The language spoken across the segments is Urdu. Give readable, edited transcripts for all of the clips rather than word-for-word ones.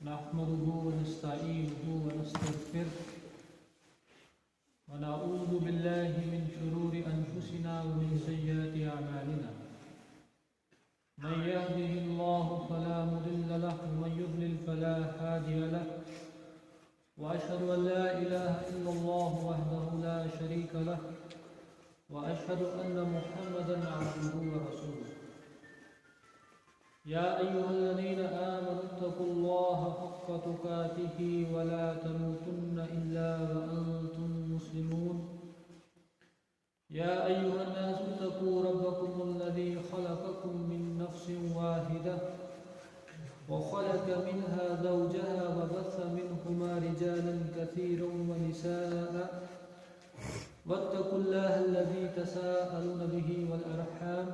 نحمده ونستعينه ونستغفره ونعوذ بالله من شرور أنفسنا ومن سيئات أعمالنا من يهده الله فلا مضل له ومن يضلل فلا هادي له وأشهد أن لا إله إلا الله وحده لا شريك له وأشهد أن محمدا عبده ورسوله يا أيها الذين آمنوا اتقوا الله حق تقاته ولا تموتن إلا وأنتم مسلمون يا أيها الناس اتقوا ربكم الذي خلقكم من نفس واحدة وخلق منها زوجها وبث منهما رجالا كثيرا ونساء واتقوا الله الذي تساءلون به والأرحام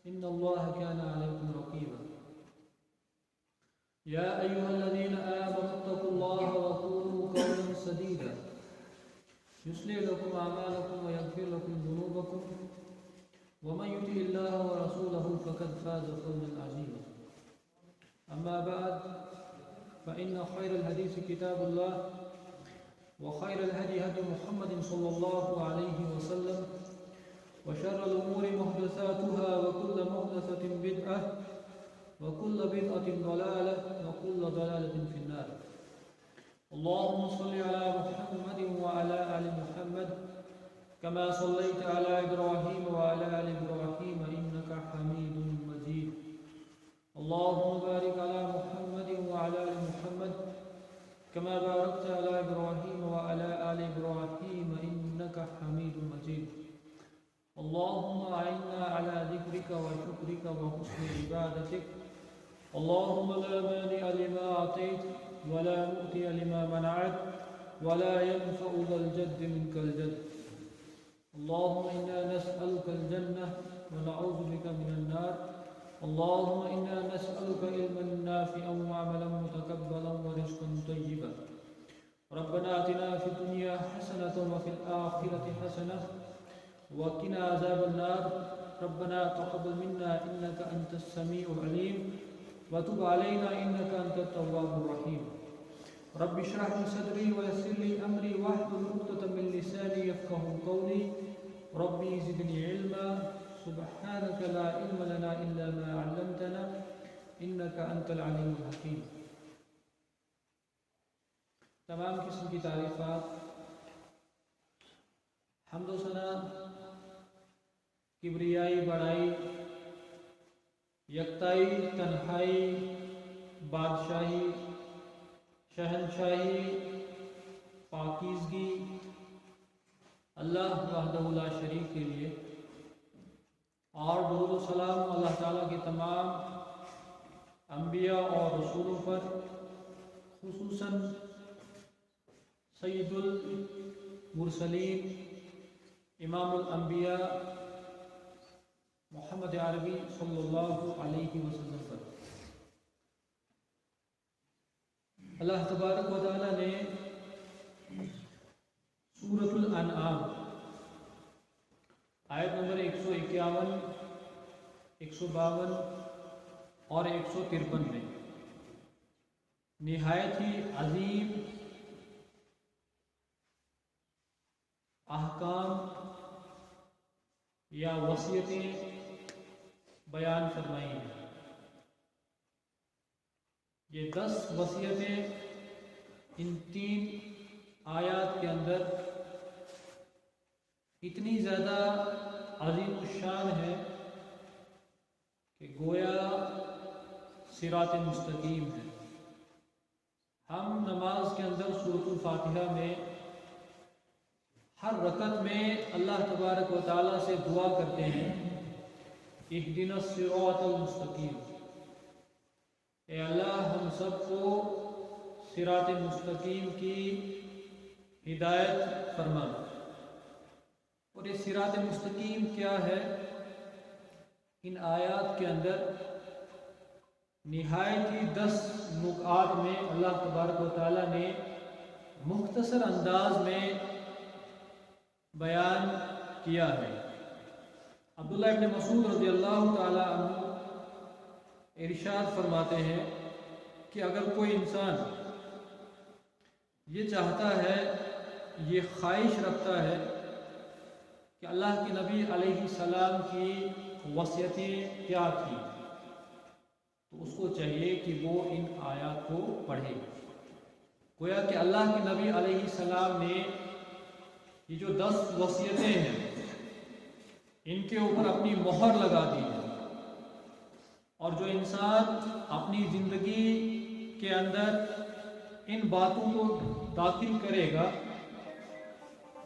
إن الله كان عليكم رقيبا يا أيها الذين آمنوا اتقوا الله وقولوا قولا سديدا يصلح لكم أعمالكم ويغفر لكم ذنوبكم ومن يطع الله ورسوله فقد فاز فوزا عظيما أما بعد فإن خير الحديث كتاب الله وخير الهدي هدي محمد صلى الله عليه وسلم وشر الأمور محدثاتها وكل محدثة بدعة وكل بدعة ضلالة وكل ضلالة في النار اللهم صل على محمد وعلى آل محمد كما صليت على إبراهيم وعلى آل إبراهيم إنك حميد مجيد اللهم بارك على محمد وعلى آل محمد كما باركت على إبراهيم وعلى آل إبراهيم إنك حميد مجيد اللهم أعنا على ذكرك وشكرك وحسن عبادتك اللهم لا مانع لما أعطيت ولا مؤتي لما منعت ولا ينفع ذا الجد منك الجد اللهم إنا نسألك الجنة ونعوذ بك من النار اللهم إنا نسألك علما نافعا وعملا متقبلا ورزقا طيبا ربنا آتنا في الدنيا حسنة وفي الآخرة حسنة وقنا عذاب النار ربنا تقبل منا إنك أنت السميع العليم وتب علينا إنك أنت التواب الرحيم رب اشرح لي صدري ويسر لي أمري واحلل عقدة من لساني يفقهوا قولي ربي زدني علما سبحانك لا علم لنا إلا ما علمتنا إنك أنت العليم الحكيم تمام قسم کی تعریفات حمد و ثنا کبریائی بڑائی یکتائی تنہائی بادشاہی شہنشاہی پاکیزگی اللہ وحدہ لا شریک کے لیے اور درود و سلام اللہ تعالیٰ کے تمام انبیاء اور رسولوں پر خصوصاً سید المرسلین امام الانبیاء محمد عربی صلی اللہ علیہ وسلم پر اللہ تبارک و تعالیٰ نے سورۃ الانعام آیت نمبر 151 152 اور 153 میں نہایت ہی عظیم احکام یا وصیتیں بیان فرمائی ہیں یہ 10 وصیتیں ان 3 آیات کے اندر اتنی زیادہ عظیم الشان ہے کہ گویا صراط مستقیم ہے ہم نماز کے اندر سورۃ الفاتحہ میں ہر رکعت میں اللہ تبارک و تعالیٰ سے دعا کرتے ہیں اہدنا الصراط المستقیم اے اللہ ہم سب کو صراط مستقیم کی ہدایت فرما اور یہ صراط مستقیم کیا ہے ان آیات کے اندر نہایت ہی 10 نکات میں اللہ تبارک و تعالیٰ نے مختصر انداز میں بیان کیا ہے عبداللہ ابن مسعود رضی اللہ تعالی عنہ ارشاد فرماتے ہیں کہ اگر کوئی انسان یہ چاہتا ہے، یہ خواہش رکھتا ہے کہ اللہ کے نبی علیہ السلام کی وصیتیں کیا تھیں، تو اس کو چاہیے کہ وہ ان آیات کو پڑھے۔ گویا کہ اللہ کے نبی علیہ السلام نے یہ جو 10 وصیتیں ہیں ان کے اوپر اپنی مہر لگا دی ہے، اور جو انسان اپنی زندگی کے اندر ان باتوں کو داخل کرے گا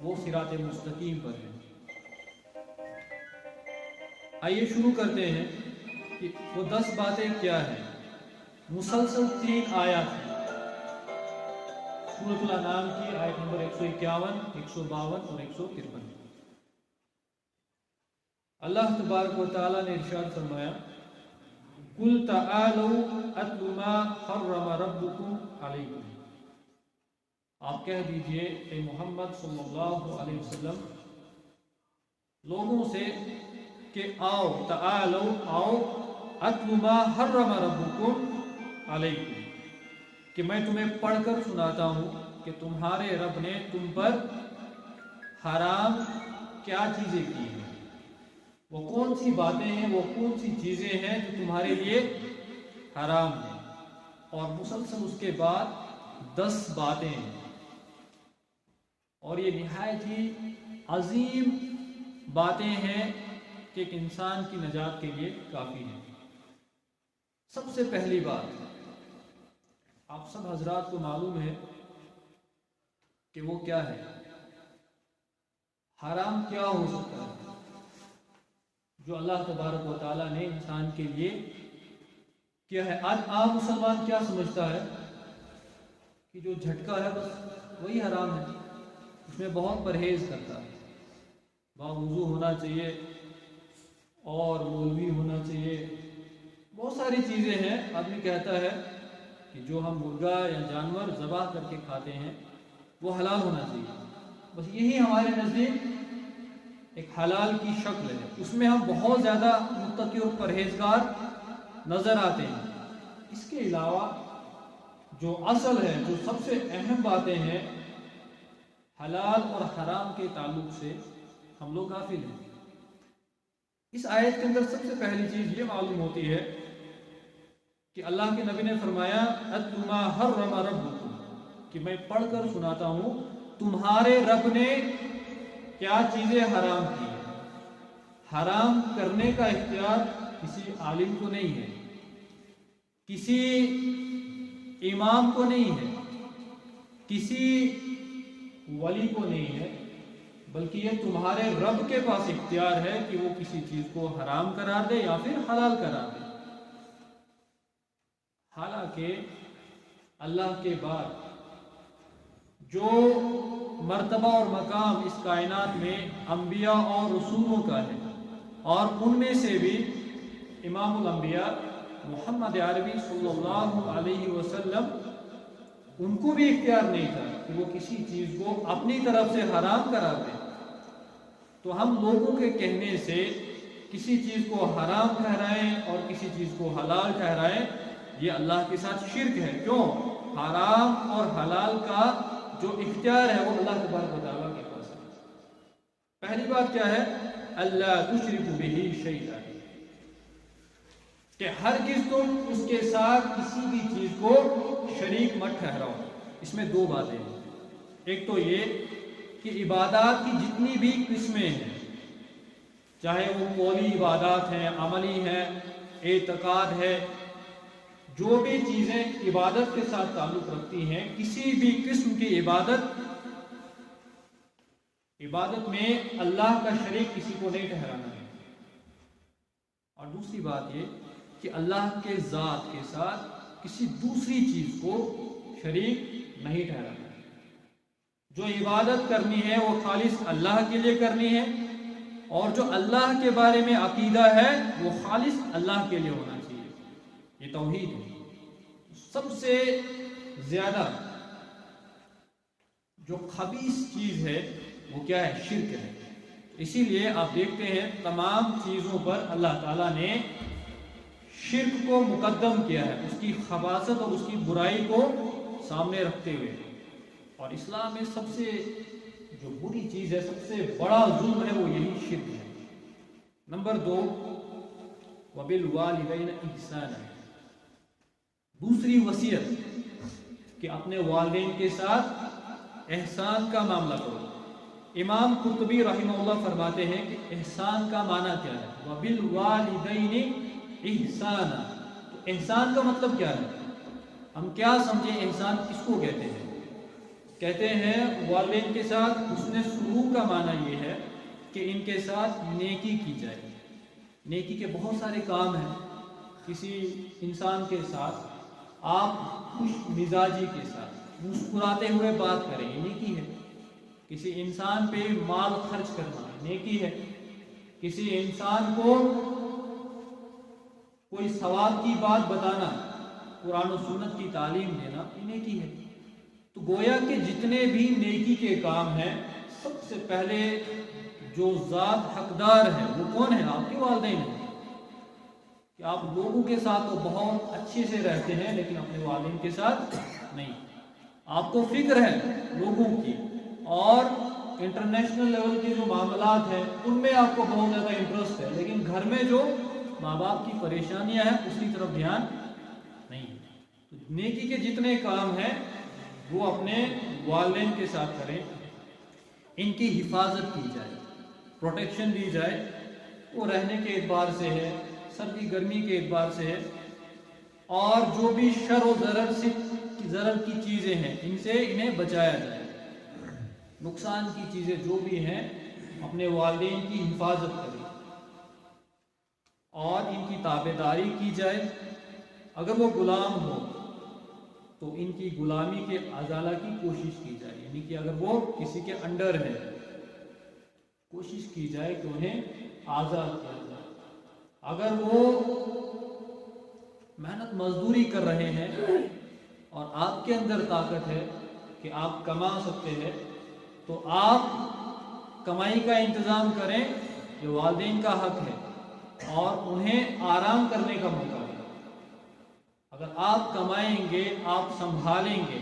وہ صراط مستقیم پر ہے۔ آئیے شروع کرتے ہیں کہ وہ 10 باتیں کیا ہیں۔ مسلسل 3 آیات ہیں سورۃ الانعام کی، آیت نمبر 151، 152 اور 153۔ اللہ تبارک و تعالیٰ نے ارشاد فرمایا، قُلْ تَعَالَوْا أَتْلُ مَا حَرَّمَ رَبُّكُمْ عَلَيْكُمْ، آپ کہہ دیجئے اے محمد صلی اللہ علیہ وسلم لوگوں سے کہ آؤ، تعالوا آؤ، اتلو ما حرم ربکم علیکم، کہ میں تمہیں پڑھ کر سناتا ہوں کہ تمہارے رب نے تم پر حرام کیا چیزیں کی ہیں، وہ کون سی باتیں ہیں، وہ کون سی چیزیں ہیں جو تمہارے لیے حرام ہیں۔ اور مسلسل اس کے بعد 10 باتیں ہیں، اور یہ نہایت ہی عظیم باتیں ہیں کہ ایک انسان کی نجات کے لیے کافی ہے۔ سب سے پہلی بات، آپ سب حضرات کو معلوم ہے کہ وہ کیا ہے، حرام کیا ہو سکتا ہے جو اللہ تبارک و تعالیٰ نے انسان کے لیے کیا ہے۔ آج عام مسلمان کیا سمجھتا ہے کہ جو جھٹکا ہے بس وہی حرام ہے، اس میں بہت پرہیز کرتا ہے، باوضو ہونا چاہیے اور مولوی ہونا چاہیے، بہت ساری چیزیں ہیں۔ آدمی کہتا ہے کہ جو ہم مرغا یا جانور ذبح کر کے کھاتے ہیں وہ حلال ہونا چاہیے، بس یہی ہمارے نزدیک ایک حلال کی شکل ہے، اس میں ہم بہت زیادہ متقی اور پرہیزگار نظر آتے ہیں۔ اس کے علاوہ جو اصل ہے، جو سب سے اہم باتیں ہیں حلال اور حرام کے تعلق سے، ہم لوگ غافل ہیں۔ اس آیت کے اندر سب سے پہلی چیز یہ معلوم ہوتی ہے کہ اللہ کے نبی نے فرمایا اتل ما حرم ربکم، کہ میں پڑھ کر سناتا ہوں تمہارے رب نے کیا چیزیں حرام کی ہیں۔ حرام کرنے کا اختیار کسی عالم کو نہیں ہے، کسی امام کو نہیں ہے، کسی ولی کو نہیں ہے، بلکہ یہ تمہارے رب کے پاس اختیار ہے کہ وہ کسی چیز کو حرام قرار دے یا پھر حلال قرار دے۔ حالانکہ اللہ کے بعد جو مرتبہ اور مقام اس کائنات میں انبیاء اور رسولوں کا ہے، اور ان میں سے بھی امام الانبیاء محمد عربی صلی اللہ علیہ وسلم، ان کو بھی اختیار نہیں تھا کہ وہ کسی چیز کو اپنی طرف سے حرام قرار دیں۔ تو ہم لوگوں کے کہنے سے کسی چیز کو حرام ٹھہرائیں اور کسی چیز کو حلال ٹھہرائیں، یہ اللہ کے ساتھ شرک ہے۔ کیوں؟ حرام اور حلال کا جو اختیار ہے وہ اللہ تبارک و تعالیٰ کے پاس ہے۔ پہلی بات کیا ہے؟ اللہ تشرک بہ شیئا، کہ ہرگز تم اس کے ساتھ کسی بھی چیز کو شریک مت ٹھہراؤ۔ اس میں 2 باتیں ہیں، ایک تو یہ کہ عبادات کی جتنی بھی قسمیں ہیں، چاہے وہ قولی عبادات ہیں، عملی ہیں، اعتقاد ہے، جو بھی چیزیں عبادت کے ساتھ تعلق رکھتی ہیں، کسی بھی قسم کی عبادت میں اللہ کا شریک کسی کو نہیں ٹھہرانا ہے۔ اور دوسری بات یہ کہ اللہ کے ذات کے ساتھ کسی دوسری چیز کو شریک نہیں ٹھہرانا ہے۔ جو عبادت کرنی ہے وہ خالص اللہ کے لیے کرنی ہے، اور جو اللہ کے بارے میں عقیدہ ہے وہ خالص اللہ کے لیے ہونا چاہیے۔ یہ توحید ہے۔ سب سے زیادہ جو خبیث چیز ہے وہ کیا ہے؟ شرک ہے۔ اسی لیے آپ دیکھتے ہیں تمام چیزوں پر اللہ تعالیٰ نے شرک کو مقدم کیا ہے، اس کی خباثت اور اس کی برائی کو سامنے رکھتے ہوئے. اور اسلام میں سب سے جو بری چیز ہے، سب سے بڑا ظلم ہے، وہ یہی شرک ہے. نمبر 2 وبالوالدین احسانا، دوسری وصیت کہ اپنے والدین کے ساتھ احسان کا معاملہ کرو. امام قرطبی رحمہ اللہ فرماتے ہیں کہ احسان کا معنی کیا ہے؟ وبالوالدین احسانا. تو احسان کا مطلب کیا ہے؟ ہم کیا سمجھیں احسان کس کو کہتے ہیں؟ کہتے ہیں والدین کے ساتھ حسن سلوک کا معنی یہ ہے کہ ان کے ساتھ نیکی کی جائے. نیکی کے بہت سارے کام ہیں. کسی انسان کے ساتھ آپ خوش مزاجی کے ساتھ مسکراتے ہوئے بات کریں، یہ نیکی ہے. کسی انسان پہ مال خرچ کرنا نیکی ہے. کسی انسان کو کوئی ثواب کی بات بتانا، قرآن و سنت کی تعلیم دینا، یہ نیکی ہے. تو گویا کہ جتنے بھی نیکی کے کام ہیں، سب سے پہلے جو ذات حقدار ہے وہ کون ہے؟ آپ کے والدین ہیں. کہ آپ لوگوں کے ساتھ تو بہت اچھے سے رہتے ہیں لیکن اپنے والدین کے ساتھ نہیں. آپ کو فکر ہے لوگوں کی، اور انٹرنیشنل لیول کے جو معاملات ہیں ان میں آپ کو بہت زیادہ انٹرسٹ ہے، لیکن گھر میں جو ماں باپ کی پریشانیاں ہیں اس کی طرف دھیان نہیں. تو نیکی کے جتنے کام ہیں وہ اپنے والدین کے ساتھ کریں. ان کی حفاظت کی جائے، پروٹیکشن دی جائے. وہ رہنے کے اعتبار سے ہے، سردی گرمی کے اعتبار سے ہے، اور جو بھی شر و ضرر کی چیزیں ہیں ان سے انہیں بچایا جائے. نقصان کی چیزیں جو بھی ہیں اپنے والدین کی حفاظت کریں اور ان کی تابعداری کی جائے. اگر وہ غلام ہو تو ان کی غلامی کے ازالہ کی کوشش کی جائے، یعنی کہ اگر وہ کسی کے انڈر ہے کوشش کی جائے کہ انہیں آزاد کیا جائے. اگر وہ محنت مزدوری کر رہے ہیں اور آپ کے اندر طاقت ہے کہ آپ کما سکتے ہیں تو آپ کمائی کا انتظام کریں، جو والدین کا حق ہے، اور انہیں آرام کرنے کا موقع ہے. اگر آپ کمائیں گے، آپ سنبھالیں گے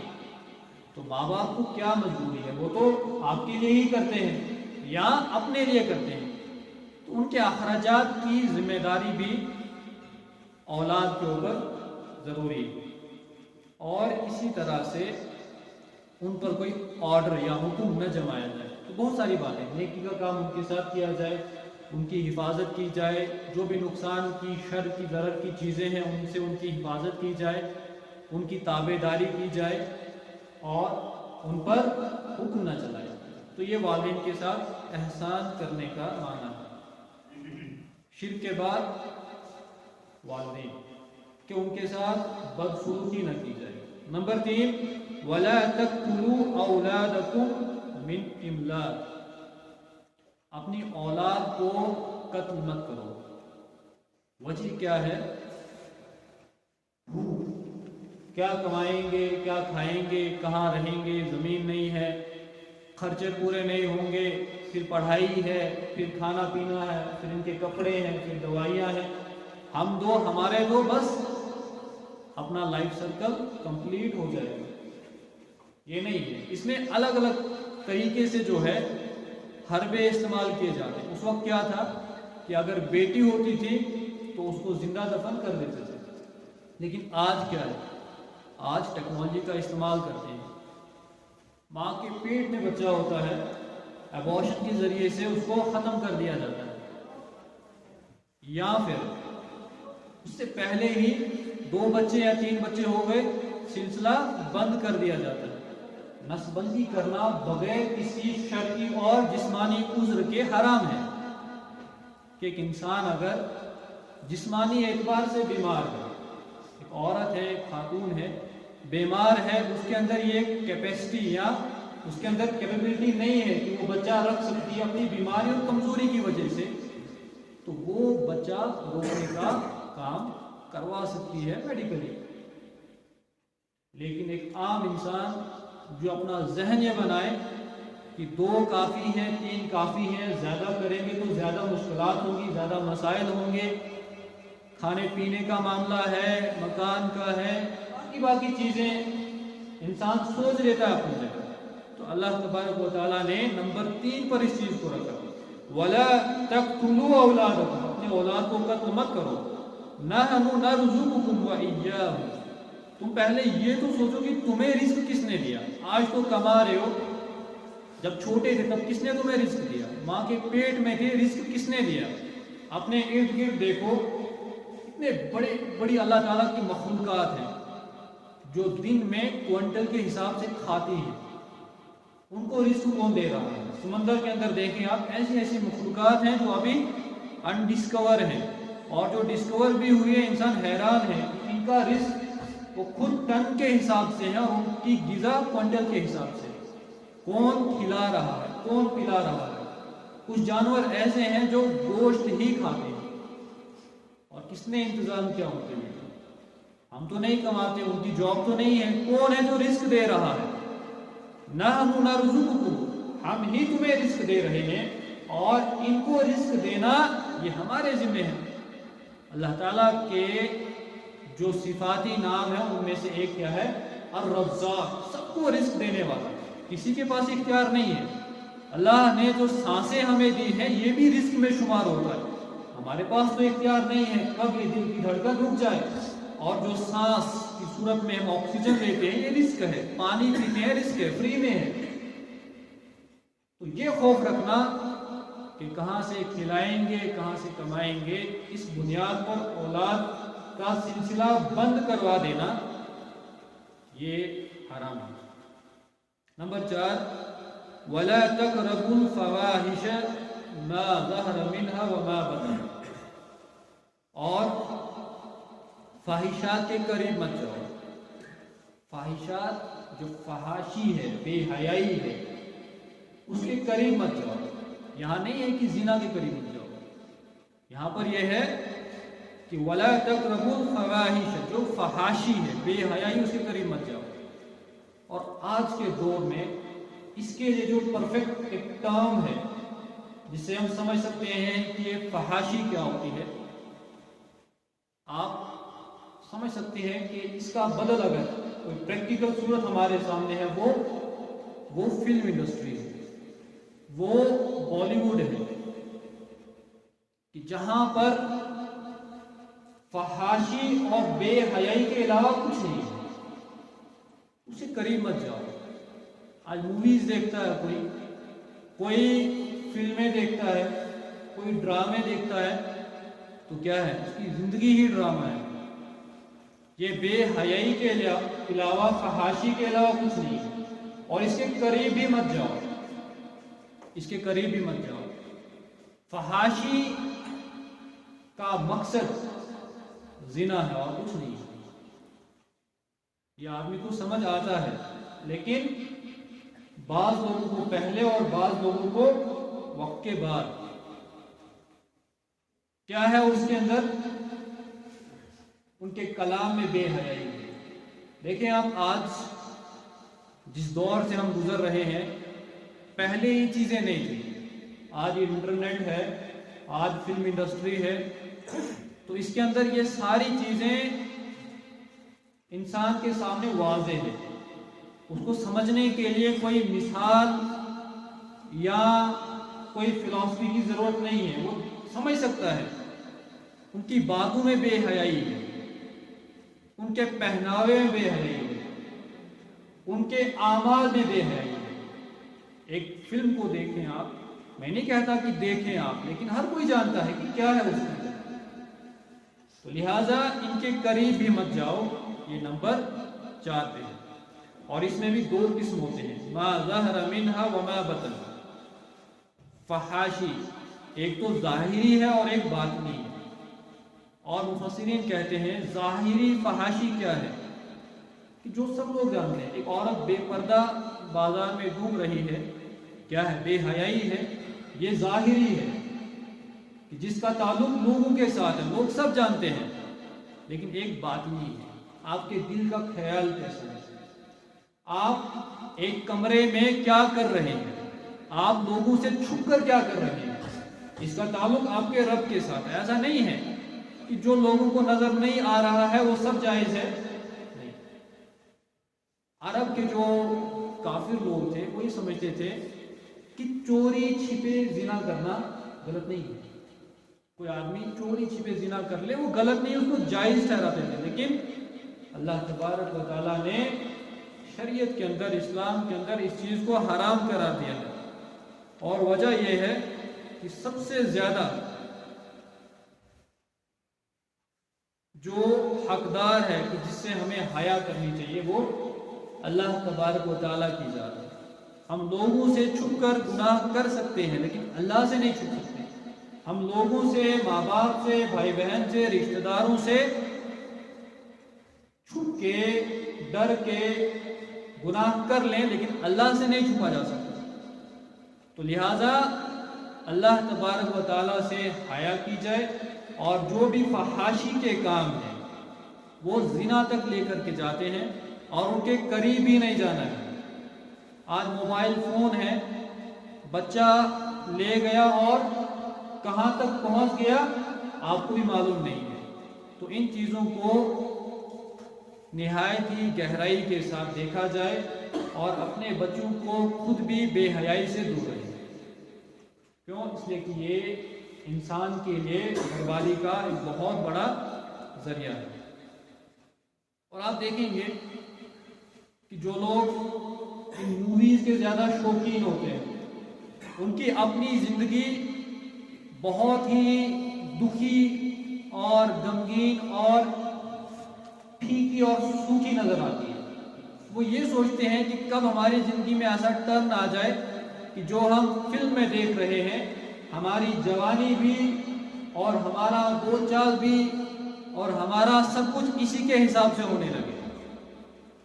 تو ماں باپ کو کیا مجبوری ہے؟ وہ تو آپ کے لیے ہی کرتے ہیں یا اپنے لیے کرتے ہیں. تو ان کے اخراجات کی ذمہ داری بھی اولاد کے اوپر ضروری ہے. اور اسی طرح سے ان پر کوئی آرڈر یا حکم نہ جمایا جائے. تو بہت ساری باتیں، نیکی کا کام ان کے ساتھ کیا جائے، ان کی حفاظت کی جائے، جو بھی نقصان کی، شر کی، ضرر کی چیزیں ہیں ان سے ان کی حفاظت کی جائے، ان کی تابعداری کی جائے اور ان پر حکم نہ چلائے. تو یہ والدین کے ساتھ احسان کرنے کا معنی ہے. شرک کے بعد والدین کہ ان کے ساتھ بدسلوکی نہ کی جائے. نمبر 3 وَلَا تَقْتُلُوا أَوْلَادَكُمْ مِنْ إِمْلَاقٍ، اپنی اولاد کو قتل مت کرو. وجہ کیا ہے؟ کیا کمائیں گے، کیا کھائیں گے، کہاں رہیں گے، زمین نہیں ہے، خرچے پورے نہیں ہوں گے، پھر پڑھائی ہے، پھر کھانا پینا ہے، پھر ان کے کپڑے ہیں، پھر دوائیاں ہیں. ہمارے دو بس اپنا لائف سرکل کمپلیٹ ہو جائے گا. یہ نہیں ہے. اس میں الگ الگ طریقے سے جو ہے حربے استعمال کیے جاتے ہیں. اس وقت کیا تھا کہ اگر بیٹی ہوتی تھی تو اس کو زندہ دفن کر دیتے تھے، لیکن آج کیا ہے؟ آج ٹیکنالوجی کا استعمال کرتے ہیں. ماں کے پیٹ میں بچہ ہوتا ہے، ایبارشن کے ذریعے سے اس کو ختم کر دیا جاتا ہے، یا پھر اس سے پہلے ہی 2 بچے یا 3 بچے ہو گئے، سلسلہ بند کر دیا جاتا ہے. نسل بندی کرنا بغیر کسی شرعی اور جسمانی عذر کے حرام ہے. کہ ایک انسان اگر جسمانی اعتبار سے بیمار ہے، ایک عورت ہے، ایک خاتون ہے، بیمار ہے، اس کے اندر یہ کیپیسٹی یا اس کے اندر کیپیبلٹی نہیں ہے کہ وہ بچہ رکھ سکتی ہے اپنی بیماری اور کمزوری کی وجہ سے، تو وہ بچہ روکنے کا کام کروا سکتی ہے میڈیکلی. لیکن ایک عام انسان جو اپنا ذہن یہ بنائے کہ 2 کافی ہیں، 3 کافی ہیں، زیادہ کریں گے تو زیادہ مشکلات ہوں گی، زیادہ مسائل ہوں گے، کھانے پینے کا معاملہ ہے، مکان کا ہے، باقی چیزیں انسان سوچ لیتا ہے اپنی جگہ، تو اللہ تبارک و تعالیٰ نے نمبر 3 پر اس چیز کو رکھا، وَلَا تَقْتُلُوا أَوْلَادَكُمْ، اپنے اولاد کو قتل مت کرو، نَحْنُ نَرْزُقُكُمْ وَإِيَّاهُمْ، تم پہلے یہ تو سوچو کہ تمہیں رزق کس نے دیا، آج تو کما رہے ہو، جب چھوٹے تھے تب کس نے تمہیں رزق دیا، ماں کے پیٹ میں تھے رزق کس نے دیا، اپنے ارد گرد دیکھو اتنے بڑی اللہ تعالیٰ کی مخلوقات ہیں جو دن میں کوئنٹل کے حساب سے کھاتی ہیں، ان کو رزق کون دے رہا ہے؟ سمندر کے اندر دیکھیں آپ، ایسی مخلوقات ہیں جو ابھی انڈسکور ہیں، اور جو ڈسکور بھی ہوئی ہے انسان حیران ہے، ان کا رزق وہ خود ٹن کے حساب سے ہے اور ان کی غذا کوئنٹل کے حساب سے، کون کھلا رہا ہے، کون پلا رہا ہے؟ کچھ جانور ایسے ہیں جو گوشت ہی کھاتے ہیں، اور کس نے انتظام کیا ان کے لیے؟ ہم تو نہیں کماتے، ان کی جاب تو نہیں ہے، کون ہے جو رزق دے رہا ہے؟ نحن نرزقکم، ہم ہی تمہیں رزق دے رہے ہیں، اور ان کو رزق دینا یہ ہمارے ذمہ ہے۔ اللہ تعالیٰ کے جو صفاتی نام ہے ان میں سے ایک کیا ہے؟ الرزاق، سب کو رزق دینے والا، کسی کے پاس اختیار نہیں ہے۔ اللہ نے جو سانسیں ہمیں دی ہیں یہ بھی رزق میں شمار ہوتا ہے، ہمارے پاس تو اختیار نہیں ہے کب یہ دل کی دھڑکن رک جائے، اور جو سانس کی صورت میں ہم آکسیجن لیتے ہیں یہ رزق ہے، پانی پیتے ہیں رزق ہے، فری میں ہے۔ تو یہ خوف رکھنا کہ کہاں سے کھلائیں گے، کہاں سے کمائیں گے، اس بنیاد پر اولاد کا سلسلہ بند کروا دینا یہ حرام ہے۔ نمبر 4، وَلَا تَقْرَبُوا الْفَوَاحِشَ مَا ظَهَرَ مِنْهَا وَمَا بَطَنَ، اور فاحشات کے قریب مت جاؤ۔ فاحشات جو فحاشی ہے، بے حیائی ہے، اس کے قریب مت جاؤ۔ یہاں نہیں ہے کہ زنا کے قریب مت جاؤ، یہاں پر یہ ہے کہ وَلَا تَقْرَبُوا الْفَوَاحِشَ، جو فحاشی ہے، بے حیائی، اس کے قریب مت جاؤ۔ اور آج کے دور میں اس کے لیے جو پرفیکٹ ایک ٹرم ہے جس سے ہم سمجھ سکتے ہیں کہ یہ فحاشی کیا ہوتی ہے، آپ سمجھ سکتے ہیں کہ اس کا بدل اگر کوئی پریکٹیکل صورت ہمارے سامنے ہے وہ فلم انڈسٹری ہے، وہ بالی ووڈ ہے، کہ جہاں پر فحاشی اور بے حیائی کے علاوہ کچھ نہیں ہے، اسے قریب مت جاؤ۔ آج موویز دیکھتا ہے کوئی فلمیں دیکھتا ہے، کوئی ڈرامے دیکھتا ہے، تو کیا ہے؟ اس کی زندگی ہی ڈرامہ ہے۔ یہ بے حیائی کے علاوہ، فحاشی کے علاوہ کچھ نہیں ہے، اور اس کے قریب بھی مت جاؤ، اس کے قریب بھی مت جاؤ۔ فحاشی کا مقصد زنا ہے اور کچھ نہیں ہے، یہ آدمی کو سمجھ آتا ہے، لیکن بعض لوگوں کو پہلے اور بعض لوگوں کو وقت کے بعد کیا ہے اس کے اندر؟ ان کے کلام میں بے حیائی ہے۔ دیکھیں آپ، آج جس دور سے ہم گزر رہے ہیں، پہلے یہ چیزیں نہیں تھیں، آج یہ انٹرنیٹ ہے، آج فلم انڈسٹری ہے، تو اس کے اندر یہ ساری چیزیں انسان کے سامنے واضح ہے، اس کو سمجھنے کے لیے کوئی مثال یا کوئی فلسفی کی ضرورت نہیں ہے، وہ سمجھ سکتا ہے۔ ان کی باتوں میں بے حیائی ہے، ان کے پہناوے میں بے حیائی ہے، ان کے اعمال میں بے حیائی ہے۔ ایک فلم کو دیکھیں آپ، میں نہیں کہتا کہ دیکھیں آپ، لیکن ہر کوئی جانتا ہے کہ کیا ہے اس میں، تو لہٰذا ان کے قریب بھی مت جاؤ، یہ نمبر 4 پہ ہے۔ اور اس میں بھی 2 قسم ہوتے ہیں، ما ظہر منہا وما بطن۔ فحاشی ایک تو ظاہری ہے اور ایک باطنی ہے، اور مفسرین کہتے ہیں ظاہری فحاشی کیا ہے کہ جو سب لوگ جانتے ہیں، ایک عورت بے پردہ بازار میں گھوم رہی ہے، کیا ہے؟ بے حیائی ہے، یہ ظاہری ہے کہ جس کا تعلق لوگوں کے ساتھ ہے، لوگ سب جانتے ہیں، لیکن ایک باطنی ہے، آپ کے دل کا خیال کیسا ہے، آپ ایک کمرے میں کیا کر رہے ہیں، آپ لوگوں سے چھپ کر کیا کر رہے ہیں، اس کا تعلق آپ کے رب کے ساتھ ہے۔ ایسا نہیں ہے کہ جو لوگوں کو نظر نہیں آ رہا ہے وہ سب جائز ہے؟ نہیں۔ عرب کے جو کافر لوگ تھے وہ یہ سمجھتے تھے کہ چوری چھپے زنا کرنا غلط نہیں ہے، کوئی آدمی چوری چھپے زنا کر لے وہ غلط نہیں، اس کو جائز ٹھہراتے تھے، لیکن اللہ تبارک و تعالیٰ نے شریعت کے اندر، اسلام کے اندر اس چیز کو حرام قرار دیا ہے، اور وجہ یہ ہے کہ سب سے زیادہ جو حقدار ہے کہ جس سے ہمیں حیا کرنی چاہیے وہ اللہ تبارک و تعالیٰ کی ذات ہے۔ ہم لوگوں سے چھپ کر گناہ کر سکتے ہیں لیکن اللہ سے نہیں چھپ سکتے۔ ہم لوگوں سے، ماں باپ سے، بھائی بہن سے، رشتہ داروں سے چھپ کے، ڈر کے گناہ کر لیں لیکن اللہ سے نہیں چھپا جا سکتا۔ تو لہٰذا اللہ تبارک و تعالیٰ سے حیا کی جائے، اور جو بھی فحاشی کے کام ہیں وہ زنا تک لے کر کے جاتے ہیں اور ان کے قریب ہی نہیں جانا ہے۔ آج موبائل فون ہے، بچہ لے گیا اور کہاں تک پہنچ گیا آپ کو بھی معلوم نہیں ہے۔ تو ان چیزوں کو نہایت ہی گہرائی کے ساتھ دیکھا جائے اور اپنے بچوں کو خود بھی بے حیائی سے دور رہے۔ کیوں؟ اس لیے کہ یہ انسان کے لیے بربادی کا ایک بہت بڑا ذریعہ ہے۔ اور آپ دیکھیں گے کہ جو لوگ ان موویز کے زیادہ شوقین ہوتے ہیں ان کی اپنی زندگی بہت ہی دکھی اور غمگین اور پھیکی اور سوکھی نظر آتی ہے۔ وہ یہ سوچتے ہیں کہ کب ہماری زندگی میں ایسا ٹرن آ جائے کہ جو ہم فلم میں دیکھ رہے ہیں ہماری جوانی بھی اور ہمارا بول چال بھی اور ہمارا سب کچھ اسی کے حساب سے ہونے لگے،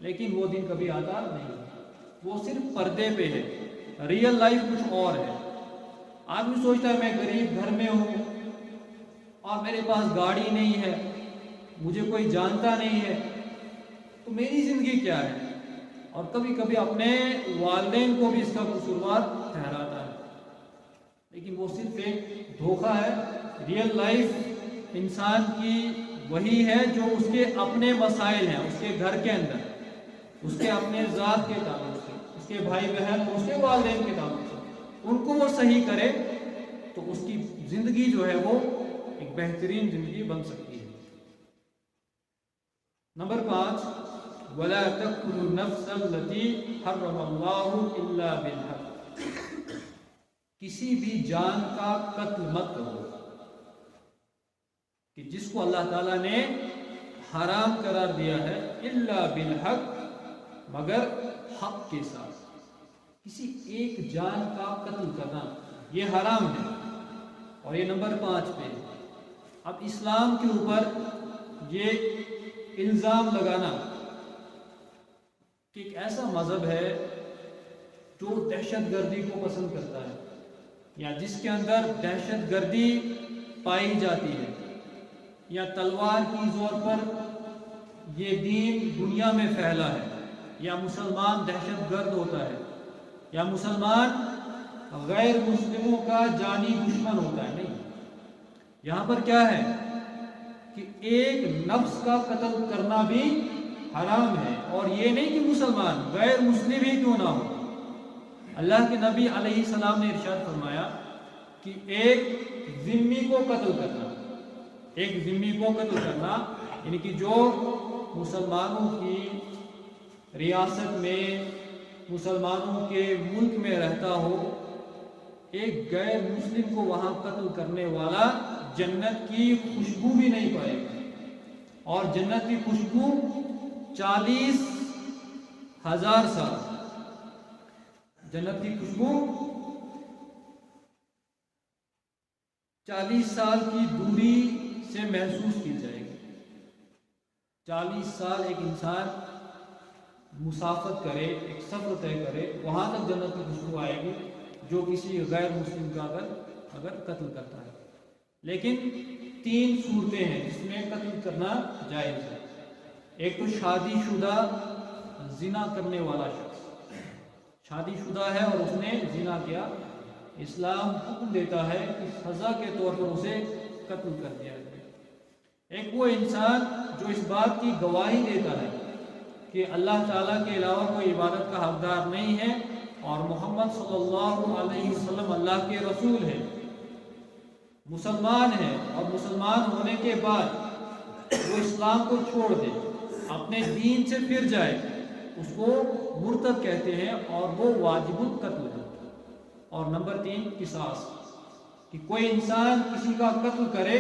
لیکن وہ دن کبھی آتا نہیں، وہ صرف پردے پہ ہے، ریئل لائف کچھ اور ہے۔ آدمی سوچتا ہے میں غریب گھر میں ہوں اور میرے پاس گاڑی نہیں ہے، مجھے کوئی جانتا نہیں ہے، تو میری زندگی کیا ہے؟ اور کبھی کبھی اپنے والدین کو بھی اس کا قصوروار ٹھہراتا ہے، لیکن وہ صرف ایک دھوکہ ہے۔ ریئل لائف انسان کی وہی ہے جو اس کے اپنے مسائل ہیں، اس کے گھر کے اندر، اس کے اپنے ذات کے تعلق سے، اس کے بھائی بہن، اس کے والدین کے تعلق سے، ان کو وہ صحیح کرے تو اس کی زندگی جو ہے وہ ایک بہترین زندگی بن سکتی ہے۔ نمبر 5، وَلَا تَقْتُلُوا النَّفْسَ الَّتِي حَرَّمَ اللَّهُ إِلَّا بِالْحَقِّ، کسی بھی جان کا قتل مت کرو کہ جس کو اللہ تعالیٰ نے حرام قرار دیا ہے، الا بالحق، مگر حق کے ساتھ۔ کسی ایک جان کا قتل کرنا یہ حرام ہے، اور یہ نمبر 5 پہ۔ اب اسلام کے اوپر یہ الزام لگانا کہ ایک ایسا مذہب ہے جو دہشت گردی کو پسند کرتا ہے، یا جس کے اندر دہشت گردی پائی جاتی ہے، یا تلوار کی زور پر یہ دین دنیا میں پھیلا ہے، یا مسلمان دہشت گرد ہوتا ہے، یا مسلمان غیر مسلموں کا جانی دشمن ہوتا ہے۔ نہیں، یہاں پر کیا ہے کہ ایک نفس کا قتل کرنا بھی حرام ہے، اور یہ نہیں کہ مسلمان غیر مسلم ہی کیوں نہ ہو۔ اللہ کے نبی علیہ السلام نے ارشاد فرمایا کہ ایک ذمی کو قتل کرنا، ایک ذمی کو قتل کرنا یعنی کہ جو مسلمانوں کی ریاست میں، مسلمانوں کے ملک میں رہتا ہو، ایک غیر مسلم کو وہاں قتل کرنے والا جنت کی خوشبو بھی نہیں پائے گا، اور جنت کی خوشبو 40,000 سال، جنت کی خوشبو 40 سال کی دوری سے محسوس کی جائے گی۔ 40 سال ایک انسان مسافت کرے، ایک سفر طے کرے، وہاں تک جنت کی خوشبو آئے گی جو کسی غیر مسلم کا اگر قتل کرتا ہے۔ لیکن 3 صورتیں ہیں جس میں قتل کرنا جائز ہے۔ ایک تو شادی شدہ زنا کرنے والا شخص، شادی شدہ ہے اور اس نے زنا کیا، اسلام حکم دیتا ہے کہ سزا کے طور پر اسے قتل کر دیا جائے۔ ایک وہ انسان جو اس بات کی گواہی دیتا ہے کہ اللہ تعالیٰ کے علاوہ کوئی عبادت کا حقدار نہیں ہے اور محمد صلی اللہ علیہ وسلم اللہ کے رسول ہے، مسلمان ہے، اور مسلمان ہونے کے بعد وہ اسلام کو چھوڑ دے، اپنے دین سے پھر جائے، اس کو مرتد کہتے ہیں اور وہ واجب القتل ہے۔ اور نمبر 3 قصاص، کہ کوئی انسان کسی کا قتل کرے،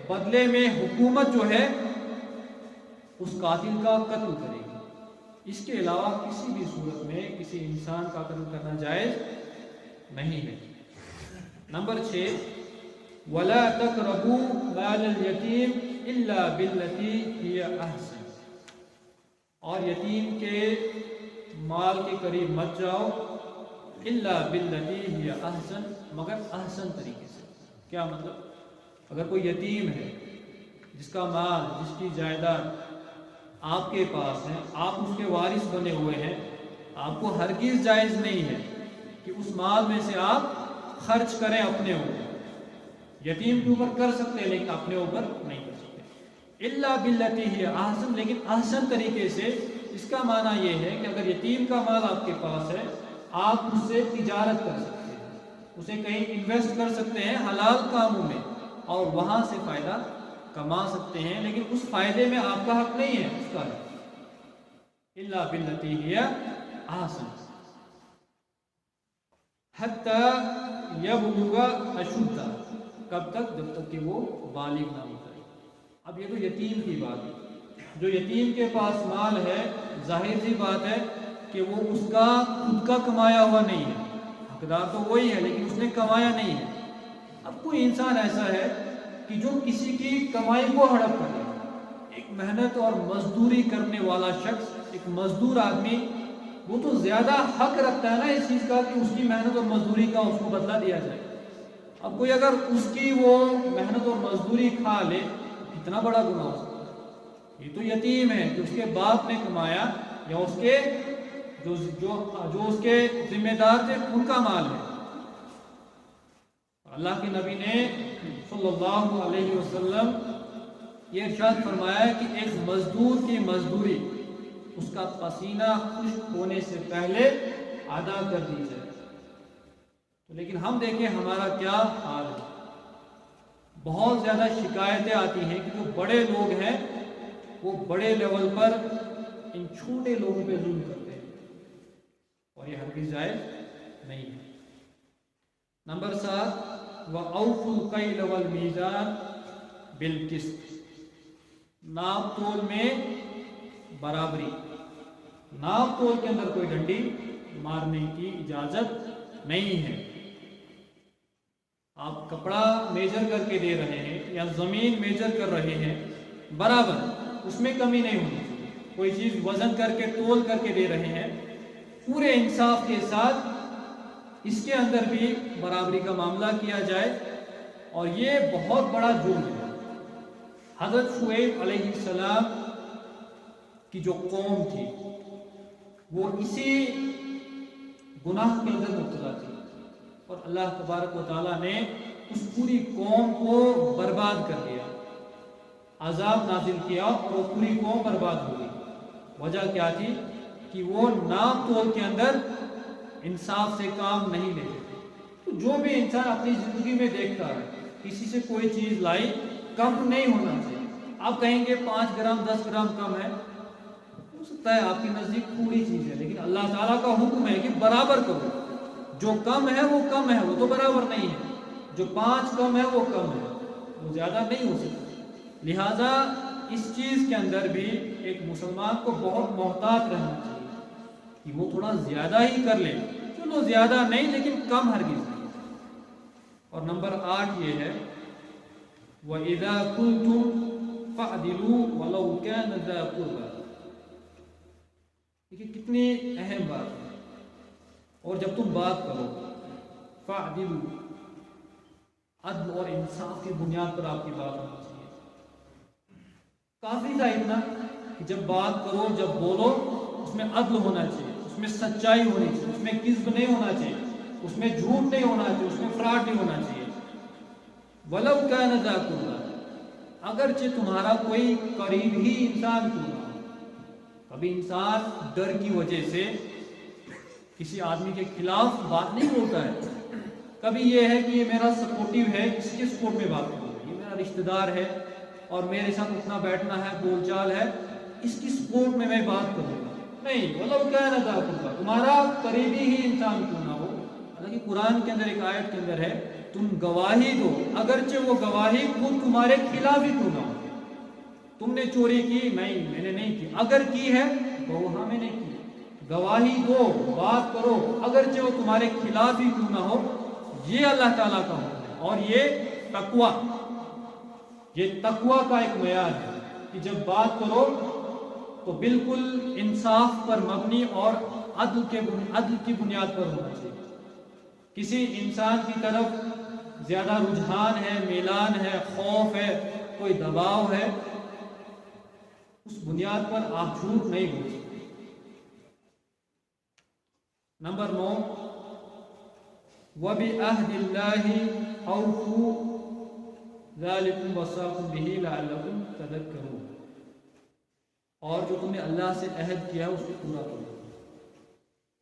بدلے میں حکومت جو ہے اس قاتل کا قتل کرے گی۔ اس کے علاوہ کسی بھی صورت میں کسی انسان کا قتل کرنا جائز نہیں ہے۔ نمبر 6 وَلَا تَقْرَبُوا مَالَ الْيَتِيمِ إِلَّا بِالَّتِي هِيَ أَحْسَنُ، اور یتیم کے مال کے قریب مت جاؤ، إِلَّا بِالَّتِي هِيَ أَحْسَنُ، مگر احسن طریقے سے۔ کیا مطلب؟ اگر کوئی یتیم ہے جس کا مال، جس کی جائیداد آپ کے پاس ہے، آپ اس کے وارث بنے ہوئے ہیں، آپ کو ہرگز جائز نہیں ہے کہ اس مال میں سے آپ خرچ کریں اپنے اوپر۔ یتیم کے اوپر کر سکتے ہیں لیکن اپنے اوپر نہیں کر سکتے۔ الا باللتی ہی احسن، لیکن احسن طریقے سے۔ اس کا معنی یہ ہے کہ اگر یتیم کا مال آپ کے پاس ہے، آپ اس سے تجارت کر سکتے ہیں، اسے کہیں انویسٹ کر سکتے ہیں حلال کاموں میں اور وہاں سے فائدہ کما سکتے ہیں، لیکن اس فائدے میں آپ کا حق نہیں ہے، اس کا ہے الا باللتی ہی احسن حتی یبلغ اشدہ، کب تک؟ جب تک کہ وہ بالغ نہ ہو جائے۔ اب یہ تو یتیم کی بات ہے۔ جو یتیم کے پاس مال ہے، ظاہر سی بات ہے کہ وہ اس کا خود کا کمایا ہوا نہیں ہے، حقدار تو وہی ہے لیکن اس نے کمایا نہیں ہے۔ اب کوئی انسان ایسا ہے کہ جو کسی کی کمائی کو ہڑپ کرے، ایک محنت اور مزدوری کرنے والا شخص، ایک مزدور آدمی، وہ تو زیادہ حق رکھتا ہے نا اس چیز کا کہ اس کی محنت اور مزدوری کا اس کو بدلہ دیا جائے۔ اب کوئی اگر اس کی وہ محنت اور مزدوری کھا لے، اتنا بڑا گناہ ہو سکتا ہے۔ یہ تو یتیم ہے کہ اس کے باپ نے کمایا یا اس کے جو اس کے ذمہ دار تھے ان کا مال ہے۔ اللہ کے نبی نے صلی اللہ علیہ وسلم یہ ارشاد فرمایا کہ ایک مزدور کی مزدوری اس کا پسینہ خشک ہونے سے پہلے ادا کر دی جائے۔ لیکن ہم دیکھیں ہمارا کیا حال ہے۔ بہت زیادہ شکایتیں آتی ہیں کہ جو بڑے لوگ ہیں وہ بڑے لیول پر ان چھوٹے لوگوں پہ ظلم کرتے ہیں، اور یہ ہرگز جائز نہیں ہے۔ نمبر 7 وَأَوْفُوا الْكَيْلَ وَالْمِيزَانَ بِالْقِسْطِ، ناپ تول میں برابری۔ ناپ تول کے اندر کوئی ڈنڈی مارنے کی اجازت نہیں ہے۔ آپ کپڑا میجر کر کے دے رہے ہیں یا زمین میجر کر رہے ہیں، برابر، اس میں کمی نہیں ہونی چاہیے۔ کوئی چیز وزن کر کے تول کر کے دے رہے ہیں، پورے انصاف کے ساتھ اس کے اندر بھی برابری کا معاملہ کیا جائے، اور یہ بہت بڑا جرم ہے۔ حضرت شعیب علیہ السلام کی جو قوم تھی وہ اسی گناہ کے اندر مبتلا تھی، اور اللہ تبارک و تعالیٰ نے اس پوری قوم کو برباد کر دیا، عذاب نازل کیا اور وہ پوری قوم برباد ہو گئی۔ وجہ کیا تھی کہ وہ ناپ تول کے اندر انصاف سے کام نہیں لیتے تھے۔ تو جو بھی انسان اپنی زندگی میں دیکھتا ہے کسی سے کوئی چیز لائی، کم نہیں ہونا چاہیے۔ آپ کہیں گے 5 گرام 10 گرام کم ہے، ہو سکتا ہے آپ کی نزدیک تھوڑی چیز ہے، لیکن اللہ تعالیٰ کا حکم ہے کہ برابر کرو۔ جو کم ہے وہ کم ہے، وہ تو برابر نہیں ہے۔ جو 5 کم ہے وہ کم ہے، وہ زیادہ نہیں ہو سکتا۔ لہٰذا اس چیز کے اندر بھی ایک مسلمان کو بہت محتاط رہنا چاہیے کہ وہ تھوڑا زیادہ ہی کر لے، چلو زیادہ نہیں لیکن کم ہرگز نہیں۔ اور نمبر 8 یہ ہے وَإِذَا قُلْتُمْ فَعْدِلُوا وَلَوْ كَانَ ذَا قُرْبَى، یہ کتنی اہم بات ہے۔ اور جب تم بات کرو، فَعْدِلُوا، عدل اور انصاف کی بنیاد پر آپ کی بات ہونی چاہیے۔ کافی تھا اتنا کہ جب بات کرو، جب بولو، اس میں عدل ہونا چاہیے، اس میں سچائی ہونی چاہیے، اس میں کذب نہیں ہونا چاہیے، اس میں جھوٹ نہیں ہونا چاہیے، اس میں فراڈ نہیں ہونا چاہیے۔ وَلَوْ كَانَ ذَا قُرْبَى، اگرچہ تمہارا کوئی قریب ہی انسان کیوں نہ ہو۔ کبھی انسان ڈر کی وجہ سے کسی آدمی کے خلاف بات نہیں بولتا ہے، کبھی یہ ہے کہ یہ میرا سپورٹیو ہے، اس کے سپورٹ میں بات کروں گا، یہ میرا رشتہ دار ہے اور میرے ساتھ اٹھنا بیٹھنا ہے، بول چال ہے، اس کی سپورٹ میں بات کروں گا۔ نہیں، وَلَوْ كَانَ ذَا قُرْبَىٰ، تمہارا قریبی ہی انسان کیوں نہ ہو۔ حالانکہ قرآن کے اندر ایک آیت کے اندر ہے تم گواہی دو، اگرچہ وہ گواہی خود تمہارے خلاف ہی کیوں نہ ہو۔ تم نے چوری کی، نہیں میں نے نہیں کی، اگر کی ہے تو وہ ہمیں نہیں کی، گواہی دو، بات کرو، اگرچہ وہ تمہارے خلاف ہی کیوں نہ ہو۔ یہ اللہ تعالیٰ کا حکم ہے، اور یہ تقویٰ کا ایک معیار ہے کہ جب بات کرو تو بالکل انصاف پر مبنی اور عدل کی بنیاد پر ہونا چاہیے۔ کسی انسان کی طرف زیادہ رجحان ہے، میلان ہے، خوف ہے، کوئی دباؤ ہے، اس بنیاد پر آپ جھوٹ نہیں بول سکتے۔ نمبر 9، وَبِعَهْدِ اللَّهِ أَوْفُوا ذَلِكُمْ وَصَّاكُمْ بِهِ لَعَلَّكُمْ تَذَكَّرُونَ، اور جو تم نے اللہ سے عہد کیا ہے اس کو پورا کرو۔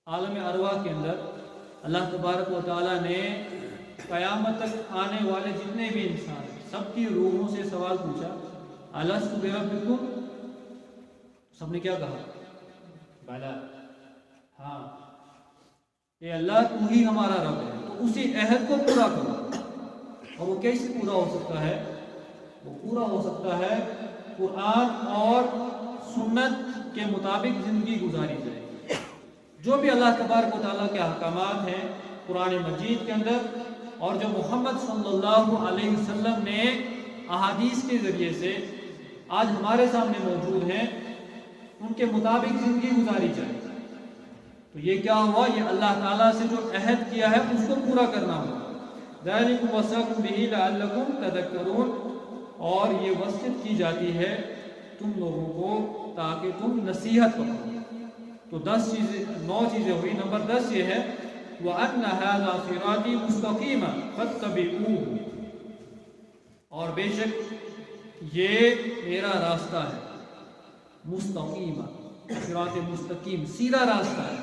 عالم ارواح کے اندر اللہ تبارک و تعالیٰ نے قیامت تک آنے والے جتنے بھی انسان ہیں سب کی روحوں سے سوال پوچھا، الست بربکم، سب نے کیا کہا؟ بلا، ہاں، اے اللہ تو ہی ہمارا رب ہے، تو اسی عہد کو پورا کرو۔ اور وہ کیسے پورا ہو سکتا ہے؟ وہ پورا ہو سکتا ہے قرآن اور سنت کے مطابق زندگی گزاری جائے۔ جو بھی اللہ تبارک و تعالیٰ کے احکامات ہیں قرآن مجید کے اندر، اور جو محمد صلی اللہ علیہ وسلم نے احادیث کے ذریعے سے آج ہمارے سامنے موجود ہیں، ان کے مطابق زندگی گزاری جائے، تو یہ کیا ہوا؟ یہ اللہ تعالیٰ سے جو عہد کیا ہے اس کو پورا کرنا ہوگا۔ ذَلِكُمْ وَصَّاكُمْ بِهِ لَعَلَّكُمْ تَذَكَّرُونَ، اور یہ وصیت کی جاتی ہے تم لوگوں کو تاکہ تم نصیحت کرو۔ تو 9 چیزیں ہوئی۔ نمبر 10 یہ ہے وَأَنَّ هَذَا صِرَاطِي مُسْتَقِيمًا فَاتَّبِعُوهُ، اور بے شک یہ میرا راستہ ہے، مستقیمہ، صراط مستقیم، سیدھا راستہ ہے۔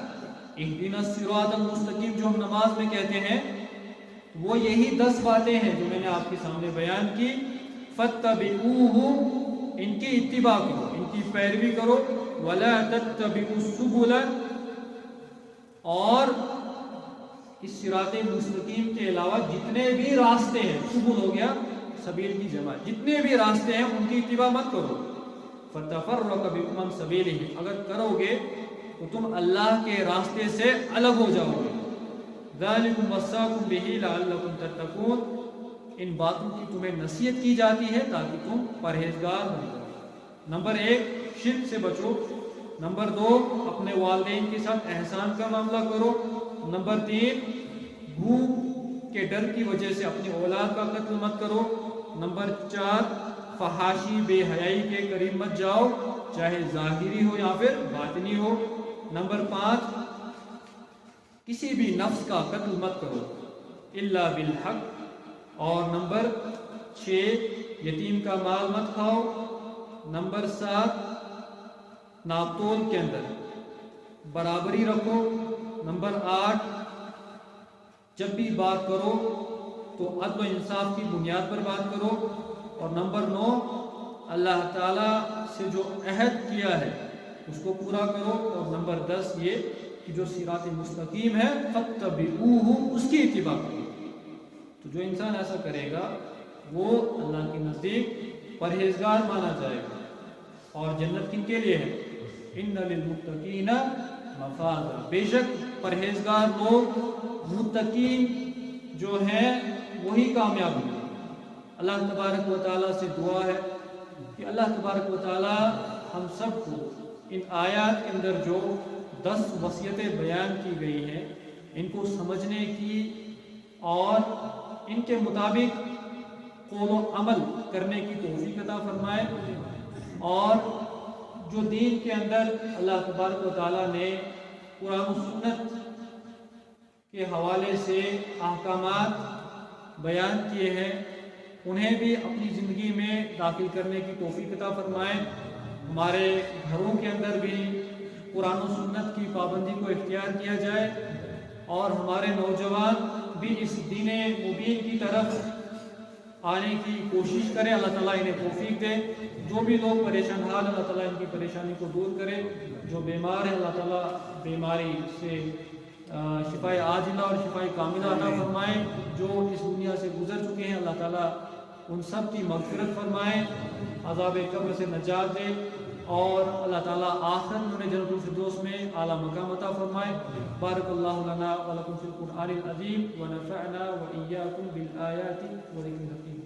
اہدنا الصراط المستقیم جو ہم نماز میں کہتے ہیں، وہ یہی 10 باتیں ہیں جو میں نے آپ کے سامنے بیان کی۔ فَاتَّبِعُوهُ، ان کی اتباع کرو، ان کی پیروی کرو۔ وَلَا تَتَّبِعُوا السُّبُلَ، اور اس صراط مستقیم کے علاوہ جتنے بھی راستے ہیں، سبل ہو گیا سبیل کی جمع، جتنے بھی راستے ہیں ان کی اتباع مت کرو۔ فَتَفَرَّقَ بِكُمْ عَنْ سَبِيلِهِ، اگر کرو گے تو تم اللہ کے راستے سے الگ ہو جاؤ گے۔ ذَلِكُمْ وَصَّاكُمْ بِهِ لَعَلَّكُمْ تَتَّقُونَ، ان باتوں کی تمہیں نصیحت کی جاتی ہے تاکہ تم پرہیزگار بن جاؤ۔ نمبر 1، شرک سے بچو۔ نمبر 2، اپنے والدین کے ساتھ احسان کا معاملہ کرو۔ نمبر 3، بھوک کے ڈر کی وجہ سے اپنی اولاد کا قتل مت کرو۔ نمبر 4، فحاشی بے حیائی کے قریب مت جاؤ، چاہے ظاہری ہو یا پھر باطنی ہو۔ نمبر 5، کسی بھی نفس کا قتل مت کرو الا بالحق۔ اور نمبر 6، یتیم کا مال مت کھاؤ۔ نمبر 7، ناپ تول کے اندر برابری رکھو۔ نمبر 8، جب بھی بات کرو تو عدل و انصاف کی بنیاد پر بات کرو۔ اور نمبر 9، اللہ تعالیٰ سے جو عہد کیا ہے اس کو پورا کرو۔ اور نمبر 10 یہ کہ جو صراط مستقیم ہے فَاتَّبِعُوهُ، اس کی اتباع کرو۔ تو جو انسان ایسا کرے گا وہ اللہ کے نزدیک پرہیزگار مانا جائے گا۔ اور جنت کن کے لیے ہے؟ اِنَّ لِلْمُتَّقِينَ مَفَازًا، بے شک پرہیزگار لوگ، متقین جو ہیں وہی کامیاب ہیں۔ اللہ تبارک و تعالیٰ سے دعا ہے کہ اللہ تبارک و تعالیٰ ہم سب کو ان آیات کے اندر جو 10 وصیتیں بیان کی گئی ہیں ان کو سمجھنے کی اور ان کے مطابق قول و عمل کرنے کی توفیق عطا فرمائے۔ اور جو دین کے اندر اللہ تبارک و تعالیٰ نے قرآن و سنت کے حوالے سے احکامات بیان کیے ہیں انہیں بھی اپنی زندگی میں داخل کرنے کی توفیق عطا فرمائیں. ہمارے گھروں کے اندر بھی قرآن و سنت کی پابندی کو اختیار کیا جائے اور ہمارے نوجوان بھی اس دین مبین کی طرف آنے کی کوشش کریں. اللہ تعالیٰ انہیں توفیق دے. جو بھی لوگ پریشان حال اللہ تعالیٰ ان کی پریشانی کو دور کرے. جو بیمار ہے اللہ تعالیٰ بیماری سے شفائے عاجلہ اور شفائے کاملہ عطا فرمائے. جو اس دنیا سے گزر چکے ہیں اللہ تعالیٰ ان سب کی مغفرت فرمائے, عذاب قبر سے نجات دے اور اللہ تعالیٰ آخرت میں انہیں جنت الفردوس میں اعلیٰ مقام عطا فرمائے. بارک اللہ لنا ولکم فی القرآن العظیم ونفعنا وإیاکم بالآیات والذکر الحکیم.